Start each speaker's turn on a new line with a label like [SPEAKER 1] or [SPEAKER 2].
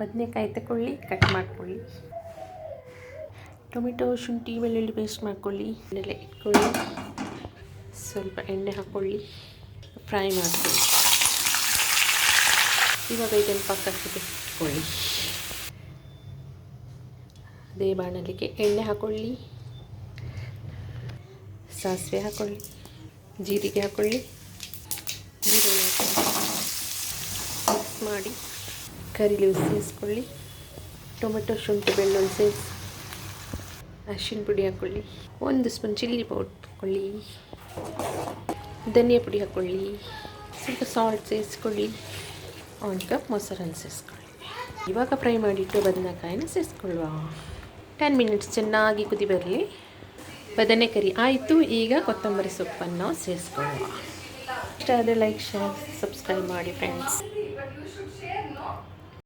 [SPEAKER 1] ಬದನೆಕಾಯಿ ತಗೊಳ್ಳಿ, ಕಟ್ ಮಾಡ್ಕೊಳ್ಳಿ. ಟೊಮೆಟೊ, ಶುಂಠಿ, ಬೆಳ್ಳುಳ್ಳಿ ಪೇಸ್ಟ್ ಮಾಡ್ಕೊಳ್ಳಿ. ಎಣ್ಣೆಲೆ ಇಟ್ಕೊಳ್ಳಿ, ಸ್ವಲ್ಪ ಎಣ್ಣೆ ಹಾಕ್ಕೊಳ್ಳಿ, ಫ್ರೈ ಮಾಡ್ಕೊಳ್ಳಿ. ಇವಾಗ ಇದನ್ನು ಪಕ್ಕಕ್ಕೆ ಇಟ್ಕೊಳ್ಳಿ. ಅದೇ ಬಾಣಲಿಗೆ ಎಣ್ಣೆ ಹಾಕ್ಕೊಳ್ಳಿ, ಸಾಸಿವೆ ಹಾಕ್ಕೊಳ್ಳಿ, ಜೀರಿಗೆ ಹಾಕ್ಕೊಳ್ಳಿ, ಈರುಳ್ಳಿ ಹಾಕ್ಕೊಳ್ಳಿ, ಮಿಕ್ಸ್ ಮಾಡಿ ಕರಿಬೇವು ಸೇರಿಸ್ಕೊಳ್ಳಿ. ಟೊಮೆಟೊ, ಶುಂಠಿ, ಬೆಳ್ಳುಳ್ಳಿ ಸೇರಿಸಿ ಅರಿಶಿನ ಪುಡಿ ಹಾಕ್ಕೊಳ್ಳಿ. 1 ಸ್ಪೂನ್ ಚಿಲ್ಲಿ ಪೌಡರ್ ಹಾಕ್ಕೊಳ್ಳಿ, ಧನಿಯಾ ಪುಡಿ ಹಾಕ್ಕೊಳ್ಳಿ, ಸ್ವಲ್ಪ ಸಾಲ್ಟ್ ಸೇರಿಸ್ಕೊಳ್ಳಿ, 1 ಕಪ್ ಮೊಸರನ್ನ ಸೇರಿಸ್ಕೊಳ್ಳಿ. ಇವಾಗ ಫ್ರೈ ಮಾಡಿಟ್ಟು ಬದನೆಕಾಯಿನ ಸೇರಿಸ್ಕೊಳ್ಳುವ. 10 ಮಿನಿಟ್ಸ್ ಚೆನ್ನಾಗಿ ಕುದಿ ಬರಲಿ. ಬದನೆಕಾಯಿ ಆಯಿತು. ಈಗ ಕೊತ್ತಂಬರಿ ಸೊಪ್ಪನ್ನು ಸೇರಿಸ್ಕೊಳ್ಳುವ. ಇಷ್ಟ ಆದರೆ ಲೈಕ್, ಶೇರ್, ಸಬ್ಸ್ಕ್ರೈಬ್ ಮಾಡಿ ಫ್ರೆಂಡ್ಸ್.